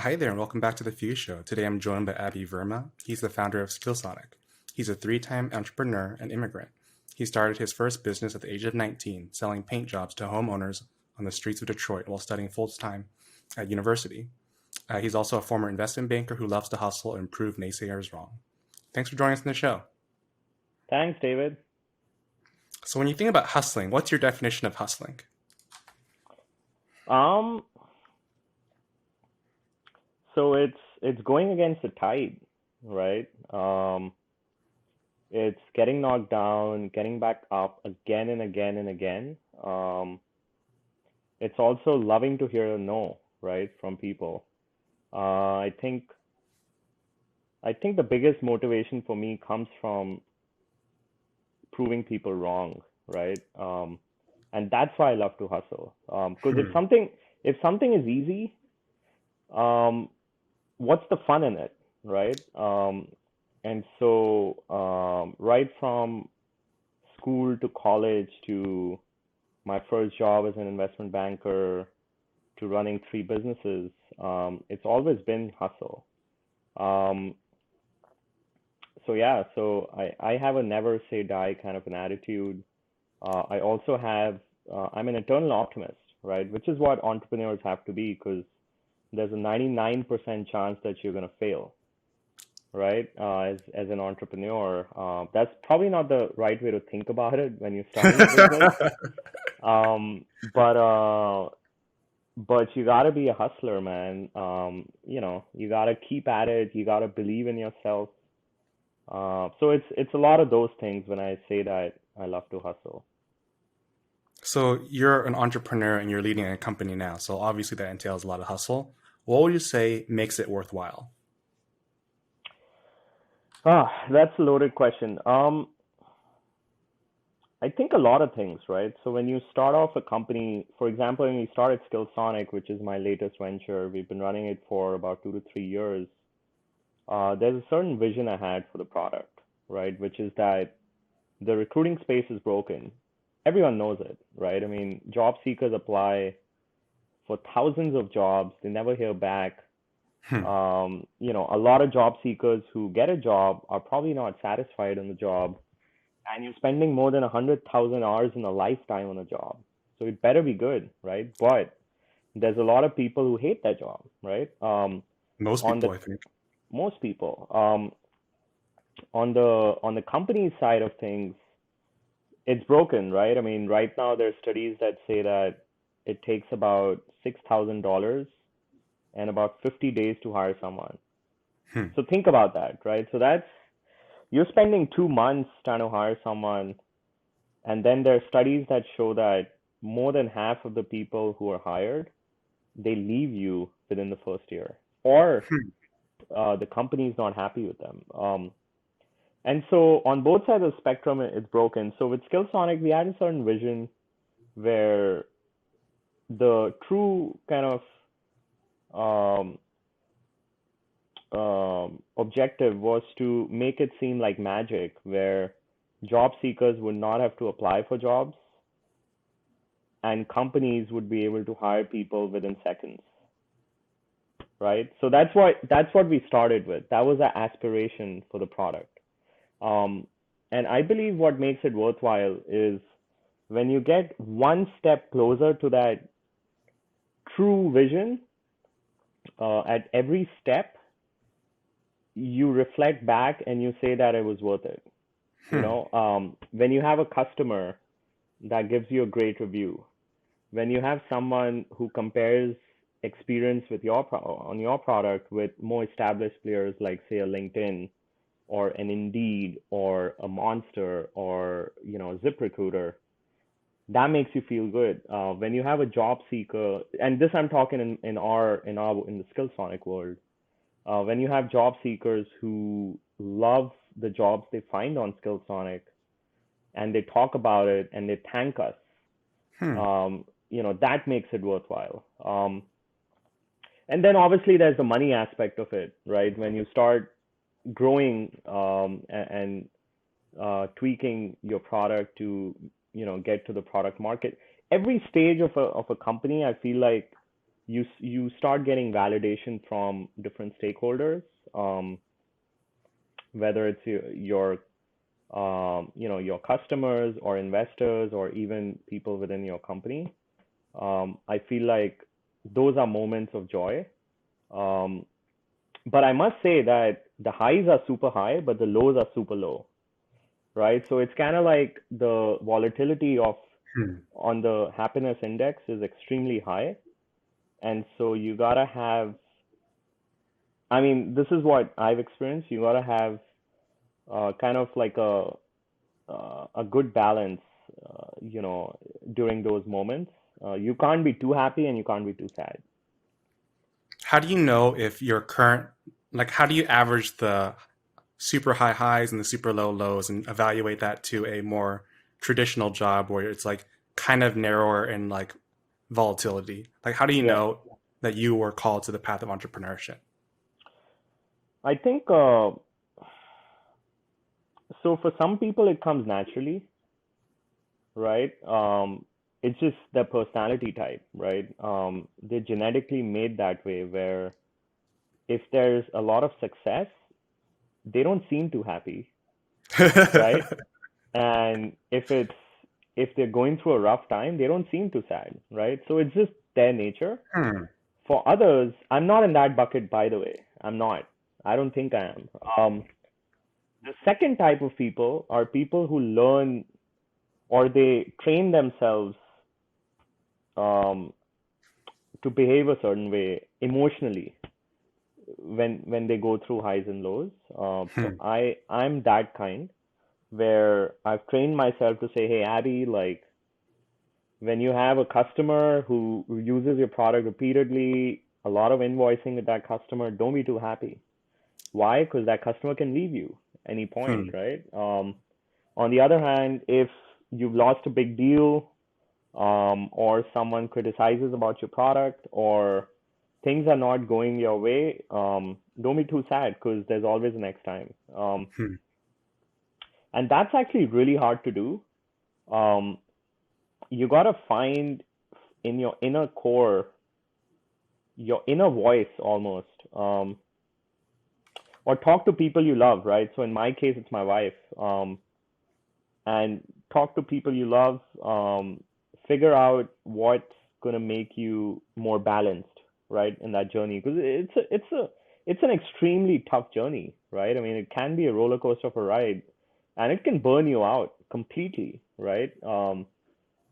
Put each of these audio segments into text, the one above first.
Hi there, and welcome back to the Fuse Show. Today I'm joined by Abby Verma. He's the founder of SkillSoniq. He's a three-time entrepreneur and immigrant. He started his first business at the age of 19, selling paint jobs to homeowners on the streets of Detroit while studying full-time at university. He's also a former investment banker who loves to hustle and prove naysayers wrong. Thanks for joining us on the show. Thanks, David. So when you think about hustling, what's your definition of hustling? Um, so it's going against the tide, right? It's getting knocked down, getting back up again and again and again. It's also loving to hear a no, right, from people. I think the biggest motivation for me comes from proving people wrong, right? And that's why I love to hustle. Because if Hmm. something is easy, um, what's the fun in it, right? And so, right from school to college to my first job as an investment banker to running three businesses, it's always been hustle. Um, so yeah, so I have a never say die kind of an attitude. I also have, I'm an eternal optimist, right? Which is what entrepreneurs have to be because there's a 99% chance that you're going to fail, right? As an entrepreneur, that's probably not the right way to think about it when you're starting a business. Um, but uh, but you gotta be a hustler, man. You gotta keep at it. You gotta believe in yourself. So it's a lot of those things when I say that I love to hustle. So you're an entrepreneur and you're leading a company now. So obviously that entails a lot of hustle. What would you say makes it worthwhile? That's a loaded question. I think a lot of things, right? So when you start off a company, for example, when we started SkillSoniq, which is my latest venture, we've been running it for about 2 to 3 years. There's a certain vision I had for the product, right? Which is that the recruiting space is broken. Everyone knows it, right? I mean, job seekers apply for thousands of jobs, they never hear back. Hmm. A lot of job seekers who get a job are probably not satisfied in the job, and you're spending more than 100,000 hours in a lifetime on a job. So it better be good, right? But there's a lot of people who hate that job, right? Most On people, the I think. most people, on the company side of things, it's broken, right? I mean, right now there's studies that say that it takes about $6,000 and about 50 days to hire someone. Hmm. So think about that, right? So that's you're spending 2 months trying to hire someone, and then there are studies that show that more than half of the people who are hired, they leave you within the first year, or Hmm. the company is not happy with them. And so on both sides of the spectrum, it's broken. So with SkillSoniq, we had a certain vision where the true kind of um, objective was to make it seem like magic, where job seekers would not have to apply for jobs and companies would be able to hire people within seconds, right? So that's what we started with. That was our aspiration for the product. Um, and I believe what makes it worthwhile is when you get one step closer to that true vision, at every step, you reflect back and you say that it was worth it. Hmm. When you have a customer that gives you a great review, when you have someone who compares experience with on your product with more established players like say a LinkedIn or an Indeed or a Monster or ZipRecruiter, that makes you feel good. When you have a job seeker, and this I'm talking in the SkillSoniq world, when you have job seekers who love the jobs they find on SkillSoniq and they talk about it and they thank us, Hmm. that makes it worthwhile. And then obviously there's the money aspect of it, right? When you start growing and tweaking your product to get to the product market, every stage of a company, I feel like you start getting validation from different stakeholders, um, whether it's your customers or investors or even people within your company. I feel like those are moments of joy. Um, but I must say that the highs are super high, but the lows are super low, right? So it's kind of like the volatility of Hmm. on the happiness index is extremely high. And so you gotta have, I mean, this is what I've experienced. You gotta have kind of like a good balance, during those moments. You can't be too happy and you can't be too sad. How do you know if your current, like, how do you average the super high highs and the super low lows and evaluate that to a more traditional job where it's like kind of narrower in like volatility? Like, how do you Yeah, know that you were called to the path of entrepreneurship? I think so. For some people, it comes naturally, right? It's just their personality type, right? They're genetically made that way, where if there's a lot of success, they don't seem too happy, right? And if they're going through a rough time, they don't seem too sad, right? So it's just their nature. Hmm. For others, I'm not in that bucket, by the way. I'm not. I don't think I am. The second type of people are people who learn or they train themselves um, to behave a certain way emotionally when they go through highs and lows. So Hmm. I'm that kind where I've trained myself to say, hey, Abby, like when you have a customer who uses your product repeatedly, a lot of invoicing with that customer, don't be too happy. Why? Because that customer can leave you any point, Hmm. right? On the other hand, if you've lost a big deal, or someone criticizes about your product, or things are not going your way, don't be too sad because there's always a next time. Hmm. And that's actually really hard to do. Um, you gotta find in your inner core, your inner voice almost, or talk to people you love, right? So in my case, it's my wife. And talk to people you love. Figure out what's gonna make you more balanced, right, in that journey, because it's an extremely tough journey, right? I mean, it can be a roller coaster of a ride, and it can burn you out completely, right?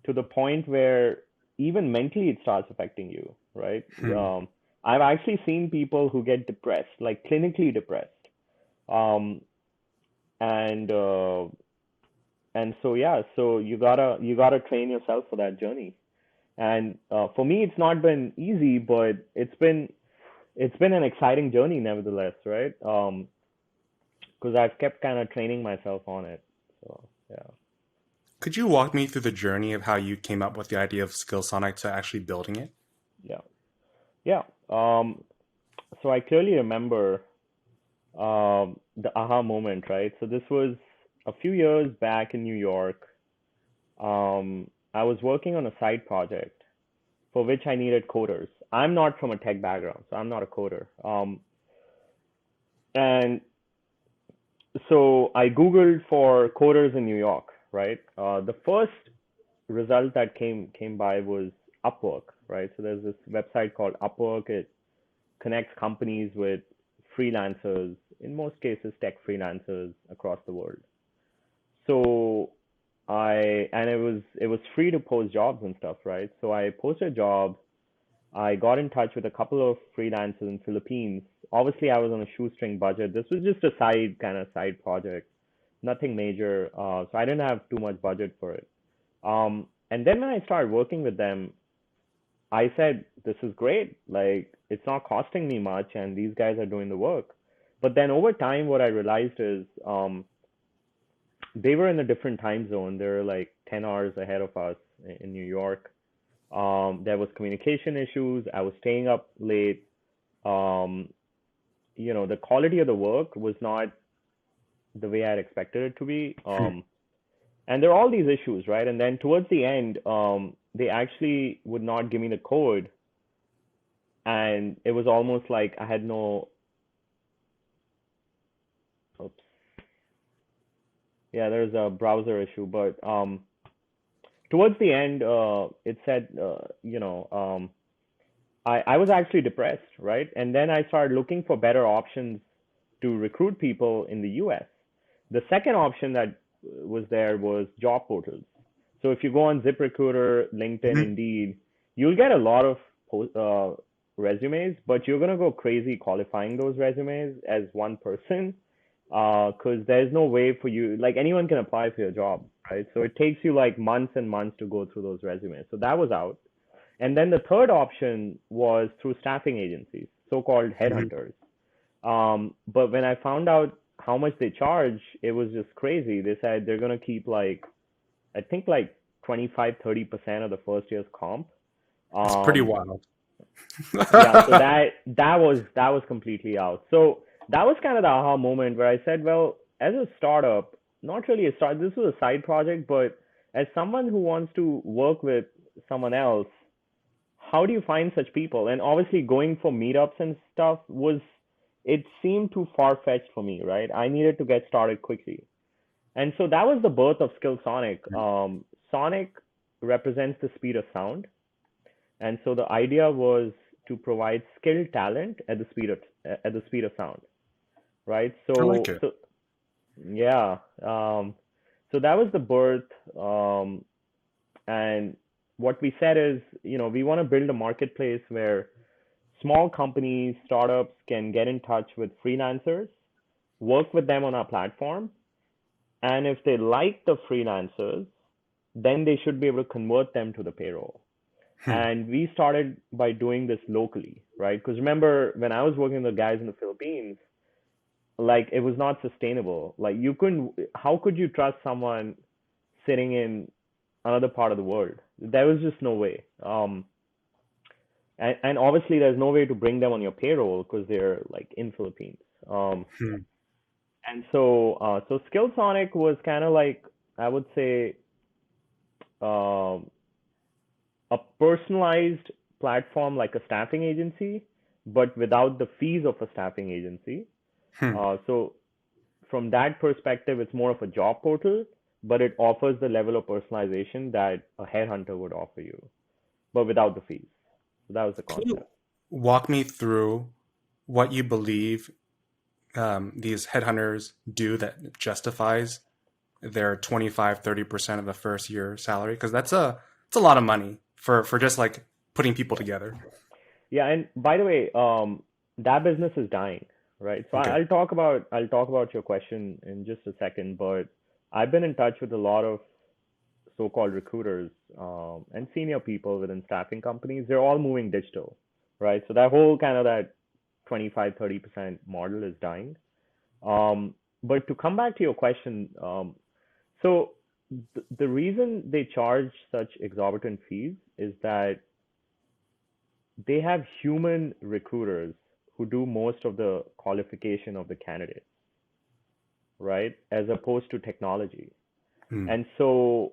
To the point where even mentally it starts affecting you, right? Hmm. I've actually seen people who get depressed, like clinically depressed, um, and uh, and so yeah, so you gotta train yourself for that journey. And for me, it's not been easy, but it's been an exciting journey nevertheless, right? Because I've kept kind of training myself on it. So yeah, Could you walk me through the journey of how you came up with the idea of SkillSoniq to actually building it? yeah, yeah. So I clearly remember the aha moment, right? So this was a few years back in New York. I was working on a side project for which I needed coders. I'm not from a tech background, so I'm not a coder. And so I Googled for coders in New York, right? The first result that came by was Upwork, right? So there's this website called Upwork. It connects companies with freelancers, in most cases tech freelancers across the world. So and it was free to post jobs and stuff, right? So I posted jobs. I got in touch with a couple of freelancers in Philippines. Obviously, I was on a shoestring budget. This was just a side project, nothing major. So I didn't have too much budget for it. And then when I started working with them, I said, this is great. Like, it's not costing me much, and these guys are doing the work. But then over time, what I realized is they were in a different time zone. They were like 10 hours ahead of us in New York. There was communication issues. I was staying up late. Um, the quality of the work was not the way I'd expected it to be. Hmm. And there are all these issues, right? And then towards the end, they actually would not give me the code and it was almost like I had no, oops, yeah, there's a browser issue, but towards the end, it said, I was actually depressed, right? And then I started looking for better options to recruit people in the US. The second option that was there was job portals. So if you go on ZipRecruiter, LinkedIn, Mhm. Indeed, you'll get a lot of resumes, but you're gonna go crazy qualifying those resumes as one person, because there's no way for you, like anyone can apply for your job, right? So it takes you like months and months to go through those resumes. So that was out. And then the third option was through staffing agencies, so-called Mhm. headhunters. But when I found out how much they charge, it was just crazy. They said they're gonna keep like, I think like 25-30% of the first year's comp. It's pretty Um, wild. yeah, so that was completely out. So that was kind of the aha moment where I said, well, as a startup, not really a start, this was a side project, but as someone who wants to work with someone else, how do you find such people? And obviously going for meetups and stuff was, it seemed too far fetched for me, right? I needed to get started quickly. And so that was the birth of SkillSoniq. Sonic represents the speed of sound. And so the idea was to provide skilled talent at the speed of sound, right? I like So it. so yeah. So that was the birth. And what we said is, we want to build a marketplace where small companies, startups can get in touch with freelancers, work with them on our platform, and if they like the freelancers, then they should be able to convert them to the payroll. Hmm. And we started by doing this locally, right? Because remember, when I was working with the guys in the Philippines, like it was not sustainable. Like you couldn't, how could you trust someone sitting in another part of the world? There was just no way. And obviously there's no way to bring them on your payroll because they're like in Philippines. Um, Hmm. and so SkillSoniq was kind of like, I would say, um, a personalized platform like a staffing agency, but without the fees of a staffing agency. Hmm. So from that perspective, it's more of a job portal, but it offers the level of personalization that a headhunter would offer you, but without the fees. So that was the Can you concept. walk me through what you believe these headhunters do that justifies their 25-30% of the first year salary? Because it's a lot of money for just like putting people together. Yeah, and by the way, that business is dying, right? So Okay. I'll talk about your question in just a second, but I've been in touch with a lot of so-called recruiters, and senior people within staffing companies. They're all moving digital, right? So that whole kind of that 25-30% model is dying. But to come back to your question, so the reason they charge such exorbitant fees is that they have human recruiters who do most of the qualification of the candidate, right? As opposed to technology. Hmm. And so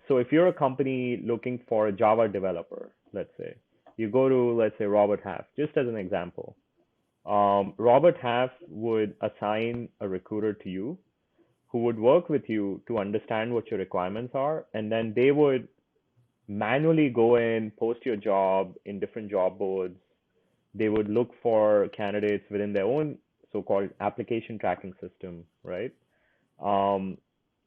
if you're a company looking for a Java developer, let's say, you go to, let's say, Robert Half, just as an example. Robert Half would assign a recruiter to you who would work with you to understand what your requirements are, and then they would manually go in, post your job in different job boards. They would look for candidates within their own so-called application tracking system, right? Um,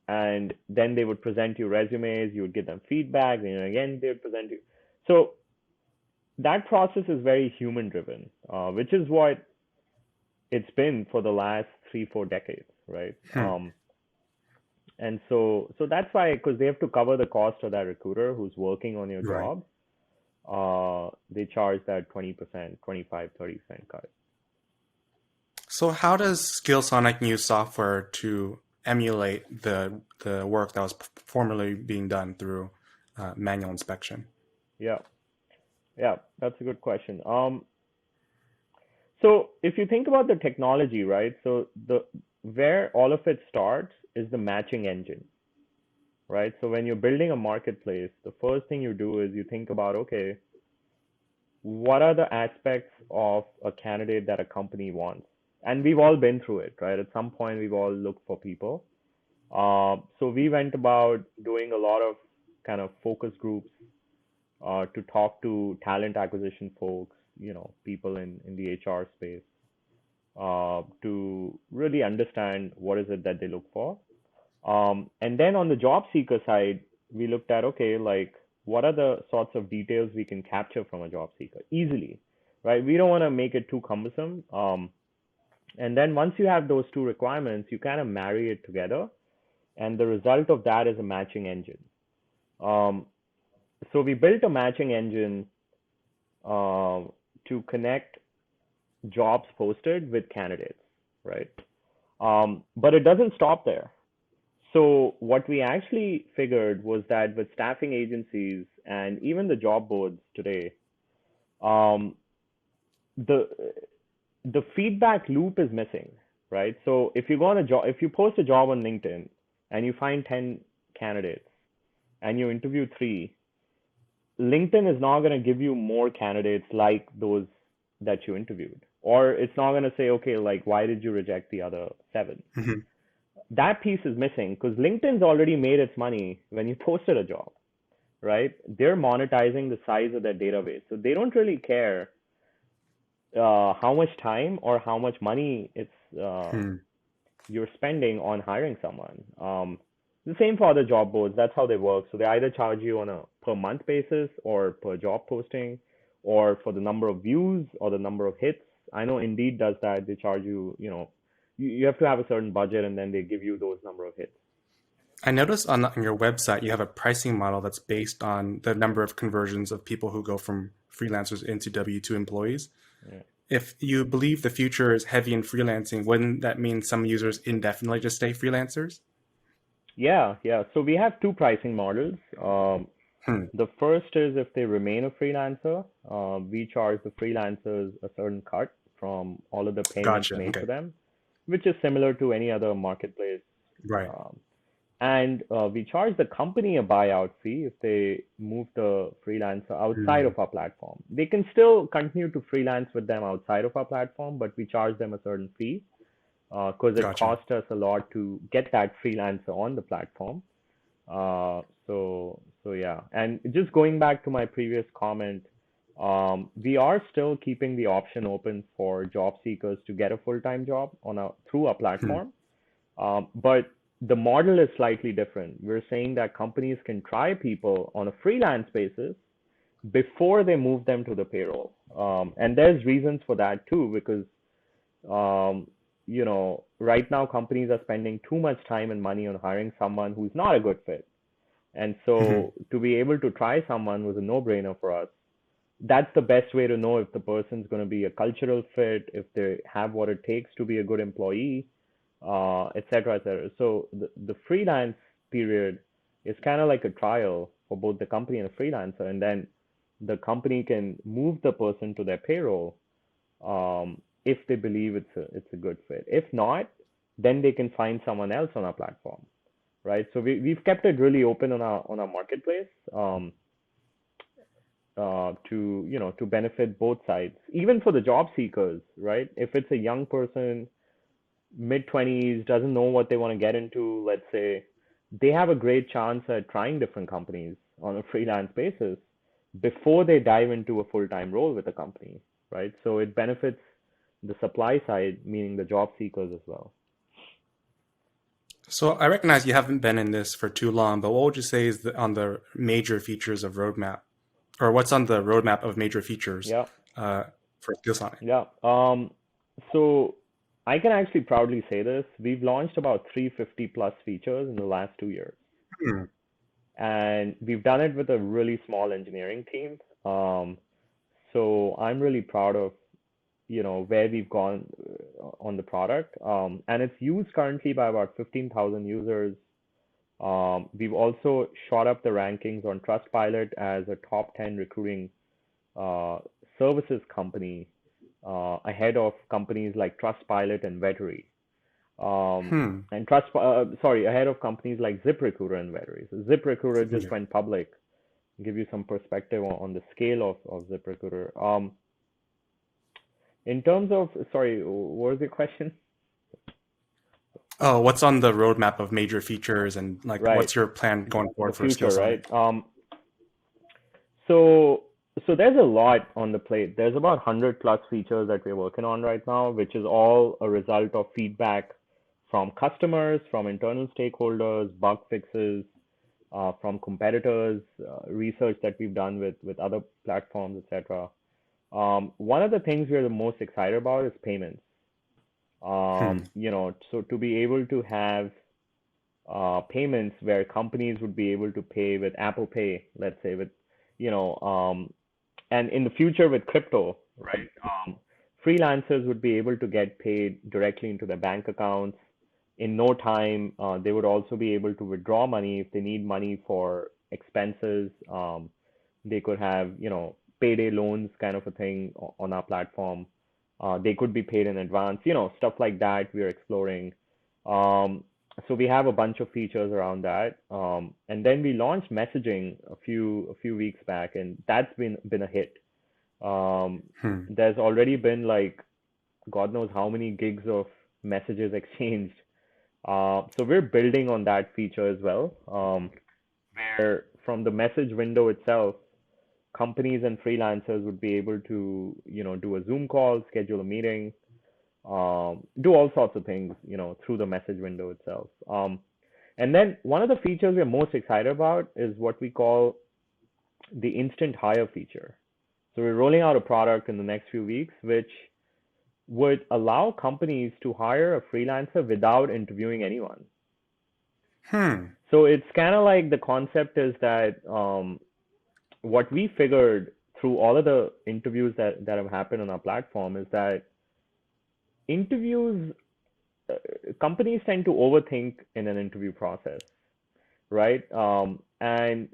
and then they would present you resumes, you would give them feedback, and again they would present you. So that process is very human driven, which is what it's been for the last 3-4 decades, right? Hmm. And so that's why, because they have to cover the cost of that recruiter who's working on your Right. job, they charge that 20%, 25, 30% cut. So how does SkillSonic use software to emulate the work that was formerly being done through manual inspection? Yeah, yeah, that's a good question. So if you think about the technology, right? So the where all of it starts is the matching engine, right? So when you're building a marketplace, the first thing you do is you think about, okay, what are the aspects of a candidate that a company wants? And we've all been through it, right? At some point, we've all looked for people. So we went about doing a lot of kind of focus groups to talk to talent acquisition folks, people in the HR space, to really understand what is it that they look for. And then on the job seeker side, we looked at, okay, like what are the sorts of details we can capture from a job seeker easily, right? We don't want to make it too cumbersome. And then once you have those two requirements, you kind of marry it together, and the result of that is a matching engine. Um, so we built a matching engine to connect jobs posted with candidates, right? But it doesn't stop there. So what we actually figured was that with staffing agencies and even the job boards today, um, the the feedback loop is missing, right? So if you go on a job, if you post a job on LinkedIn and you find 10 candidates and you interview three, LinkedIn is not going to give you more candidates like those that you interviewed. Or it's not going to say, okay, like, why did you reject the other seven? Hmm. That piece is missing because LinkedIn's already made its money when you posted a job, right? They're monetizing the size of their database. So they don't really care how much time or how much money Hmm. you're spending on hiring someone. The same for other job boards. That's how they work. So they either charge you on a per month basis or per job posting or for the number of views or the number of hits. I know Indeed does that. They charge you, you have to have a certain budget and then they give you those number of hits. I noticed on your website you have a pricing model that's based on the number of conversions of people who go from freelancers into W-2 employees. Yeah. If you believe the future is heavy in freelancing, wouldn't that mean some users indefinitely just stay freelancers? Yeah, yeah. So we have two pricing models. Hmm. The first is if they remain a freelancer, we charge the freelancers a certain cut from all of the payments Gotcha. made Okay. to them, which is similar to any other marketplace. Right. Um, and we charge the company a buyout fee if they move the freelancer outside Hmm. of our platform. They can still continue to freelance with them outside of our platform, but we charge them a certain fee because it Gotcha. costs us a lot to get that freelancer on the platform. So yeah, and just going back to my previous comment, we are still keeping the option open for job seekers to get a full-time job on a through our Hmm. platform. But the model is slightly different. We're saying that companies can try people on a freelance basis before they move them to the payroll. And there's reasons for that too, because um, right now companies are spending too much time and money on hiring someone who's not a good fit. And Hmm. so to be able to try someone was a no-brainer for us. That's the best way to know if the person's going to be a cultural fit, if they have what it takes to be a good employee, et cetera, et cetera. So the freelance period is kind of like a trial for both the company and the freelancer. And then the company can move the person to their payroll if they believe it's a good fit. If not, then they can find someone else on our platform, right? So we've kept it really open on our marketplace to benefit both sides, even for the job seekers, right? If it's a young person, mid 20s, doesn't know what they want to get into, let's say, they have a great chance at trying different companies on a freelance basis before they dive into a full-time role with a company, right? So it benefits the supply side, meaning the job seekers as well. So I recognize you haven't been in this for too long, but what would you say is on the major features of roadmap, or what's on the roadmap of major features Yeah, uh, for SkillSoniq? yeah. So I can actually proudly say this. We've launched about 350 plus features in the last 2 years. Hmm. And we've done it with a really small engineering team. So I'm really proud of where we've gone on the product, and it's used currently by about 15,000 users. We've also shot up the rankings on Trustpilot as a top 10 recruiting uh, services company, ahead of companies like Trustpilot and Vettery. Hmm. Ahead of companies like ZipRecruiter and Vettery. So ZipRecruiter just Okay. went public give you some perspective on the scale of ZipRecruiter. In terms of, sorry, what was your question? Oh, what's on the roadmap of major features and like Right, what's your plan going the forward for future, SkillSoniq? right? So so there's a lot on the plate. There's about 100 plus features that we're working on right now, which is all a result of feedback from customers, from internal stakeholders, bug fixes, from competitors, research that we've done with other platforms, etc. One of the things we're the most excited about is payments. Hmm. So to be able to have payments where companies would be able to pay with Apple Pay, let's say, with, you know, and in the future with crypto, right? Freelancers would be able to get paid directly into their bank accounts in no time. They would also be able to withdraw money if they need money for expenses. They could have, payday loans kind of a thing on our platform. They could be paid in advance, stuff like that we're exploring. Um, so we have a bunch of features around that. And then we launched messaging a few weeks back, and that's been a hit. Um, Hmm. there's already been like God knows how many gigs of messages exchanged. So we're building on that feature as well, where from the message window itself, companies and freelancers would be able to, do a Zoom call, schedule a meeting, do all sorts of things, through the message window itself. And then one of the features we're most excited about is what we call the instant hire feature. So we're rolling out a product in the next few weeks, which would allow companies to hire a freelancer without interviewing anyone. Hmm. So it's kind of like the concept is that what we figured through all of the interviews that have happened on our platform is that interviews, companies tend to overthink in an interview process, right? And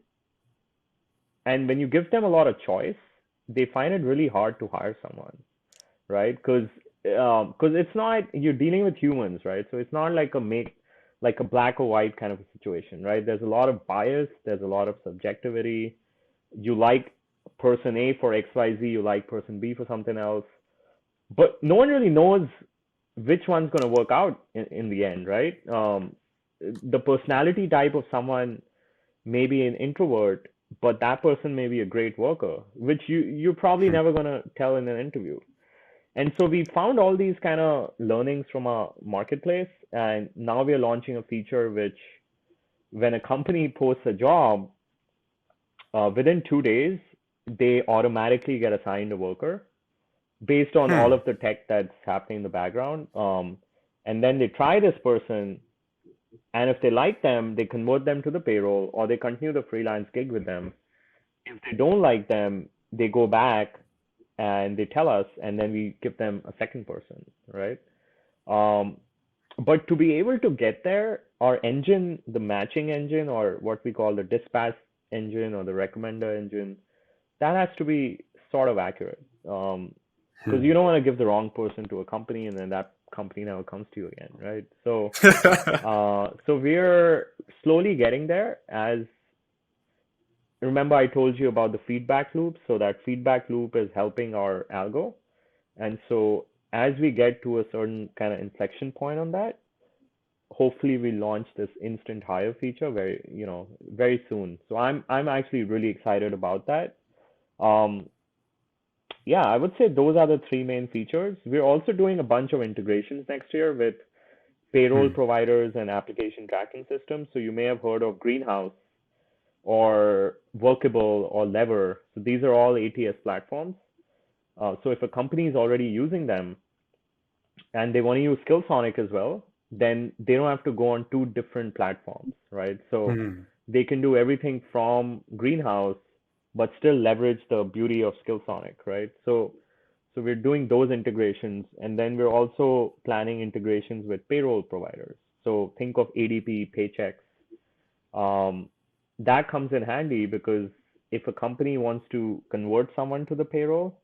when you give them a lot of choice, they find it really hard to hire someone, right? Because it's not, you're dealing with humans, right? So it's not like a black or white kind of a situation, right? There's a lot of bias, there's a lot of subjectivity. You like person A for XYZ, you like person B for something else, but no one really knows which one's going to work out in the end, right? The personality type of someone may be an introvert, but that person may be a great worker, which you're probably Hmm. never going to tell in an interview. And so we found all these kind of learnings from our marketplace, and now we are launching a feature which, when a company posts a job, within 2 days, they automatically get assigned a worker based on all Hmm. of the tech that's happening in the background. And then they try this person, and if they like them, they convert them to the payroll or they continue the freelance gig with them. If they don't like them, they go back and they tell us, and then we give them a second person, right? Um, but to be able to get there, our engine, the matching engine, or what we call the dispatch engine or the recommender engine, that has to be sort of accurate. Because you Hmm. don't want to give the wrong person to a company and then that company never comes to you again, right? So we're slowly getting there. As remember, I told you about the feedback loop. So that feedback loop is helping our algo. And so as we get to a certain kind of inflection point on that, hopefully we launch this instant hire feature very soon. So I'm actually really excited about that. Um, yeah, I would say those are the three main features. We're also doing a bunch of integrations next year with payroll Hmm. providers and application tracking systems. So you may have heard of Greenhouse or Workable or Lever. So these are all ATS platforms. So if a company is already using them and they want to use SkillSoniq as well, then they don't have to go on two different platforms, right? So Hmm. they can do everything from Greenhouse, but still leverage the beauty of SkillSoniq, right? So we're doing those integrations, and then we're also planning integrations with payroll providers. So think of ADP, Paychecks. Um, that comes in handy because if a company wants to convert someone to the payroll,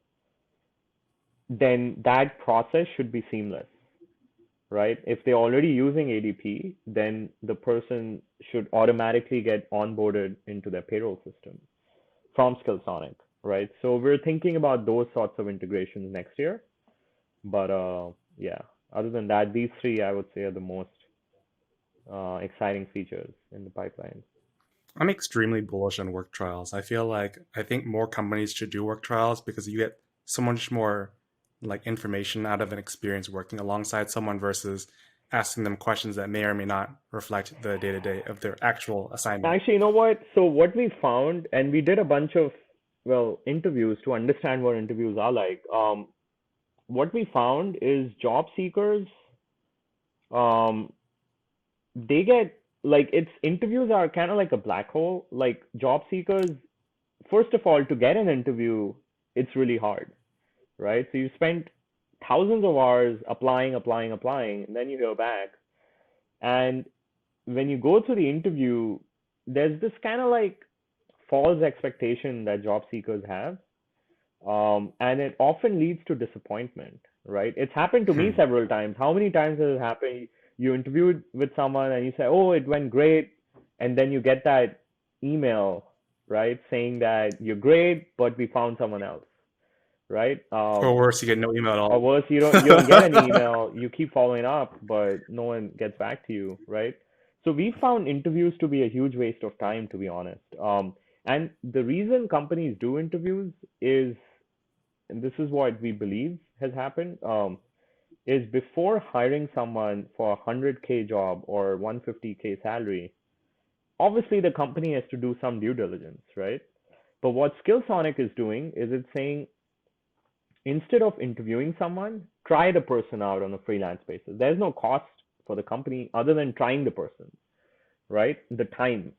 then that process should be seamless, right? If they're already using ADP, then the person should automatically get onboarded into their payroll system. from SkillSoniq, right? So we're thinking about those sorts of integrations next year. But yeah, other than that, these three I would say are the most exciting features in the pipeline. I'm extremely bullish on work trials. I think more companies should do work trials because you get so much more like information out of an experience working alongside someone versus asking them questions that may or may not reflect the day to day of their actual assignment. Actually, you know what? So what we found, and we did a bunch of, well, interviews to understand what interviews are like. What we found is job seekers, um, they get like it's interviews are kind of like a black hole. Like job seekers, first of all, to get an interview, it's really hard, right? So you spend thousands of hours applying, and then you hear back. And when you go through the interview, there's this kind of like false expectation that job seekers have, and it often leads to disappointment, right? It's happened to me Hmm. several times. How many times has it happened? You interviewed with someone and you say, "Oh, it went great," and then you get that email, right, saying that you're great, but we found someone else, right? Or worse, you get no email at Or all. worse, you don't get an email. You keep following up, but no one gets back to you, right? So we found interviews to be a huge waste of time, to be honest. And the reason companies do interviews is, and this is what we believe has happened, is before hiring someone for a 100K job or 150K salary, obviously the company has to do some due diligence, right? But what SkillSoniq is doing is it's saying, instead of interviewing someone, try the person out on a freelance basis. There's no cost for the company other than trying the person, right? The time.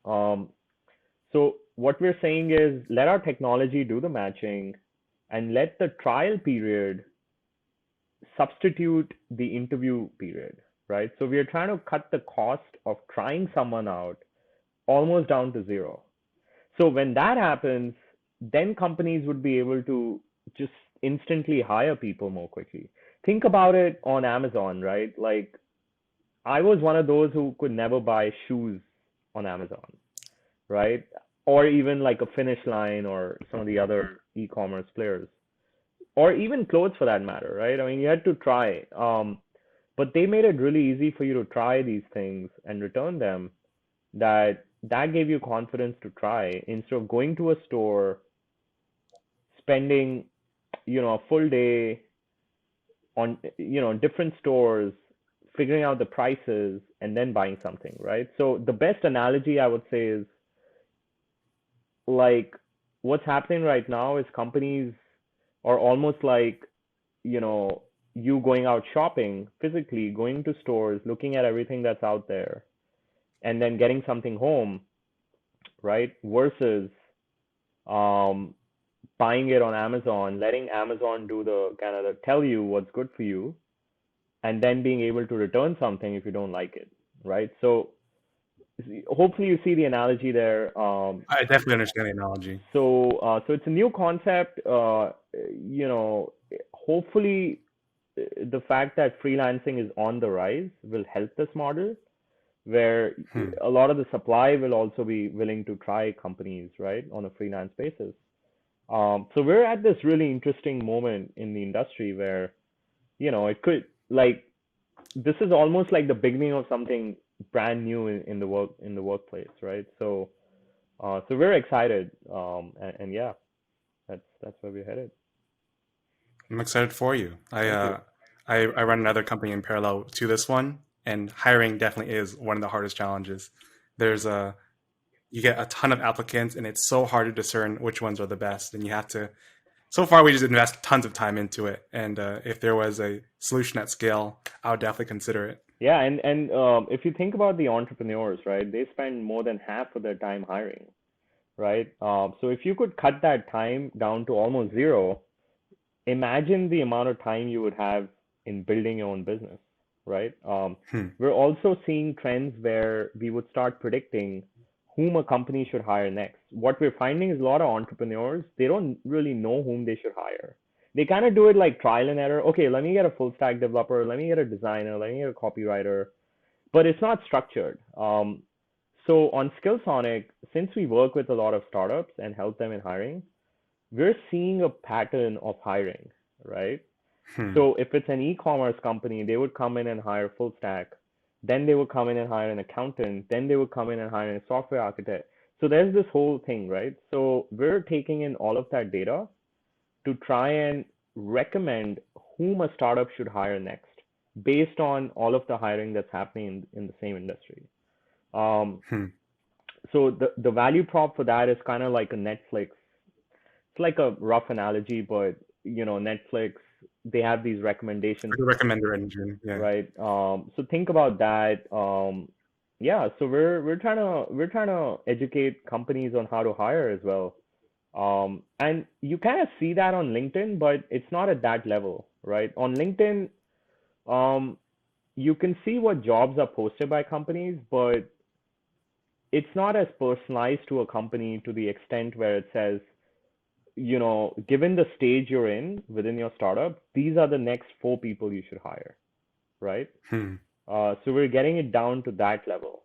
So what we're saying is let our technology do the matching and let the trial period substitute the interview period, right? So we are trying to cut the cost of trying someone out almost down to zero. So when that happens, then companies would be able to just instantly hire people more quickly. Think about it on Amazon, right? Like I was one of those who could never buy shoes on Amazon, right? Or even like a Finish Line or some of the other e-commerce players, or even clothes for that matter, right? I mean, you had to try. But they made it really easy for you to try these things and return them. That gave you confidence to try instead of going to a store, spending, a full day on, different stores, figuring out the prices and then buying something, right? So the best analogy I would say is like what's happening right now is companies are almost like, you know, you going out shopping physically, going to stores, looking at everything that's out there, and then getting something home, right? Versus um, buying it on Amazon, letting Amazon do the kind of tell you what's good for you, and then being able to return something if you don't like it, right? So hopefully you see the analogy there. I definitely understand the analogy. So it's a new concept. Hopefully the fact that freelancing is on the rise will help this model, where Hmm. a lot of the supply will also be willing to try companies, right, on a freelance basis. So we're at this really interesting moment in the industry where, it could like this is almost like the beginning of something brand new in the workplace, right? So we're excited, and yeah, that's where we're headed. I'm excited for you. Thank you. I run another company in parallel to this one, and hiring definitely is one of the hardest challenges. There's a You get a ton of applicants, and it's so hard to discern which ones are the best. And you have to. So far, we just invest tons of time into it. And if there was a solution at scale, I would definitely consider it. Yeah, and if you think about the entrepreneurs, right, they spend more than half of their time hiring, right? So if you could cut that time down to almost zero, imagine the amount of time you would have in building your own business, right? Hmm. We're also seeing trends where we would start predicting whom a company should hire next. What we're finding is a lot of entrepreneurs, they don't really know whom they should hire. They kind of do it like trial and error. Okay, let me get a full stack developer, let me get a designer, let me get a copywriter, but it's not structured. So on SkillSoniq, since we work with a lot of startups and help them in hiring, we're seeing a pattern of hiring, right? Hmm. So if it's an e-commerce company, they would come in and hire full stack. Then they would come in and hire an accountant. Then they would come in and hire a software architect. So there's this whole thing, right? So we're taking in all of that data to try and recommend whom a startup should hire next based on all of the hiring that's happening in the same industry. Um, Hmm. so the value prop for that is kind of like a Netflix. It's like a rough analogy, but Netflix, they have these recommendations, Like a recommender engine. Yeah. right? So think about that. Yeah, so we're trying to educate companies on how to hire as well. And you kind of see that on LinkedIn, but it's not at that level, right? On LinkedIn, um, you can see what jobs are posted by companies, but it's not as personalized to a company to the extent where it says, given the stage you're in within your startup, these are the next four people you should hire, right? Hmm. So we're getting it down to that level.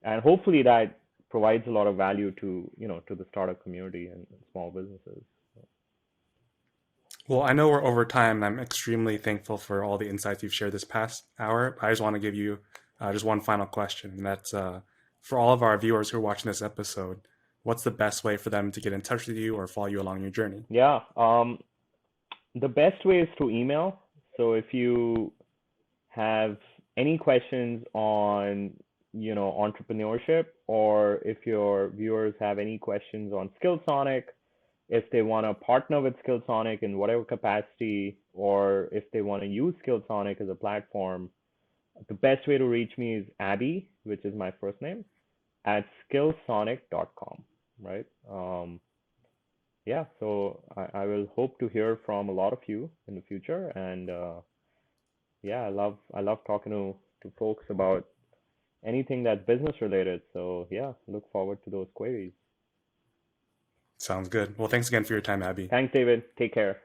And hopefully that provides a lot of value to the startup community and small businesses. Well, I know we're over time, and I'm extremely thankful for all the insights you've shared this past hour. I just want to give you just one final question, and that's for all of our viewers who are watching this episode, what's the best way for them to get in touch with you or follow you along your journey? Yeah, the best way is through email. So if you have any questions on, entrepreneurship, or if your viewers have any questions on SkillSoniq, if they want to partner with SkillSoniq in whatever capacity, or if they want to use SkillSoniq as a platform, the best way to reach me is Abby, which is my first name, at skillsoniq.com, right? Yeah, so I will hope to hear from a lot of you in the future, and yeah, I love talking to folks about anything that's business related. So yeah, look forward to those queries. Sounds good. Well, thanks again for your time, Abby. Thanks, David. Take care.